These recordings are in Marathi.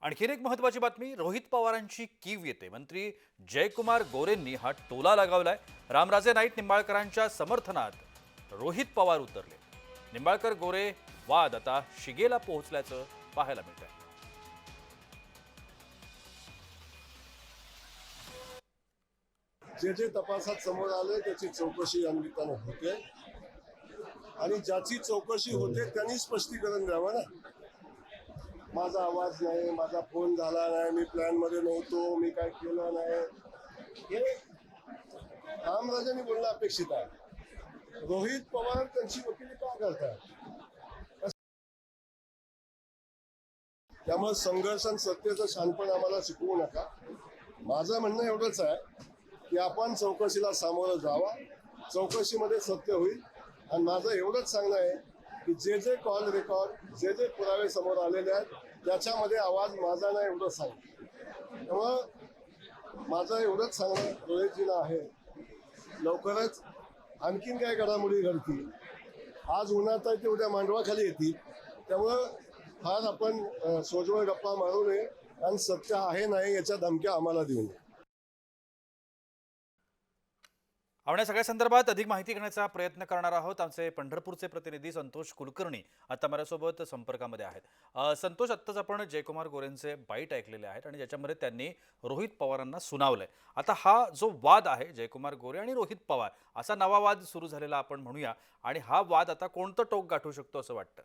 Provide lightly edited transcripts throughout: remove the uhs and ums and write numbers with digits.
आणखीन एक महत्त्वाची बातमी, रोहित पवारांची कीव येते। मंत्री जयकुमार गोरेंनी हा टोला लगावलाय। रामराजे नाईक निंबाळकरांच्या समर्थनात रोहित पवार उतरले। निंबाळकर गोरे वाद आता शिगेला पोहोचल्याचं पाहायला मिळतंय। जे तपासात समोर आले त्याची चौकशी या निमित्तानं होते आणि ज्याची चौकशी होते त्यांनी स्पष्टीकरण द्यावं ना। माझा आवाज नाही, माझा फोन झाला नाही, मी प्लॅन मध्ये नव्हतो, मी काय केलं नाही, हे रामराजेंनी बोलणं अपेक्षित आहे। रोहित पवार त्यांची वकिली का करतात? त्यामुळे संघर्ष आणि सत्तेचं शहाणपण आम्हाला शिकवू नका। माझं म्हणणं एवढंच आहे की आपण चौकशीला सामोरं जावा, चौकशीमध्ये सत्य होईल। आणि माझं एवढंच सांगणं आहे की जे जे कॉल रेकॉर्ड, जे जे पुरावे समोर आलेले आहेत त्याच्यामध्ये आवाज माझा नाही एवढं सांग। त्यामुळं माझं एवढंच सांगणं रोहितजीला आहे, लवकरच आणखीन काय घडामोडी घडतील। आज उन्हात आहे ते उद्या मांडवाखाली येतील, त्यामुळं फार आपण सोजवळ गप्पा मारू नये आणि सत्य आहे नाही याच्या धमक्या आम्हाला देऊ नये। आपण या सगळ्या संदर्भात अधिक माहिती घेण्याचा प्रयत्न करणार आहोत। आमचे पंढरपूरचे प्रतिनिधी संतोष कुलकर्णी आता माझ्यासोबत संपर्कामध्ये आहेत। संतोष, आत्ताच आपण जयकुमार गोरेंचे बाईट ऐकलेले आहेत आणि ज्याच्यामध्ये त्यांनी रोहित पवारांना सुनावलंय। आता हा जो वाद आहे जयकुमार गोरे आणि रोहित पवार, असा नवा वाद सुरू झालेला आपण म्हणूया, आणि हा वाद आता कोणतं टोक गाठू शकतो असं वाटतं?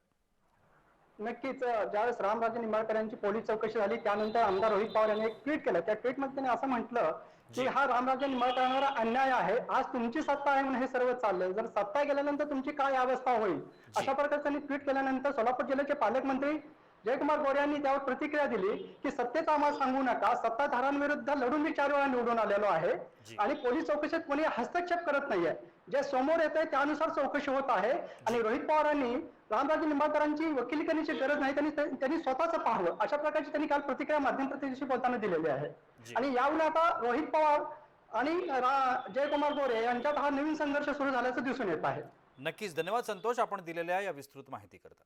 नक्कीच ज्यावेळेस रामराजे निंबाळकर यांची पोलीस चौकशी झाली त्यानंतर आमदार रोहित पवार यांनी एक ट्विट केलं। त्या ट्विटमध्ये त्यांनी असं म्हटलं की हा रामराजे निंबाळकरांवर अन्याय आहे, आज तुमची सत्ता आहे म्हणून हे सर्व चाललंय, जर सत्ता गेल्यानंतर तुमची काय अवस्था होईल, अशा प्रकारे त्यांनी ट्विट केल्यानंतर सोलापूर जिल्ह्याचे पालकमंत्री जयकुमार गोरे यांनी त्यावर प्रतिक्रिया दिली की सत्तेचा आम्हाला सांगू नका, सत्ताधाऱ्यांविरुद्ध लढून मी 4 वेळा निवडून आलेलो आहे आणि पोलीस चौकशीत कोणी हस्तक्षेप करत नाहीये, जे समोर येत आहे त्यानुसार चौकशी होत आहे। आणि रोहित पवारांनी रामराजे निंबाळकरांची वकिली करण्याची गरज नाही, त्यांनी स्वतःच पाहावं, अशा प्रकारची त्यांनी काल प्रतिक्रिया माध्यम प्रतिनिधीशी बोलताना दिलेली आहे। आणि यावेळी आता रोहित पवार आणि जयकुमार गोरे यांच्यात हा नवीन संघर्ष सुरू झाल्याचं दिसून येत आहे। नक्कीच, धन्यवाद संतोष, आपण दिलेल्या या विस्तृत माहिती करता।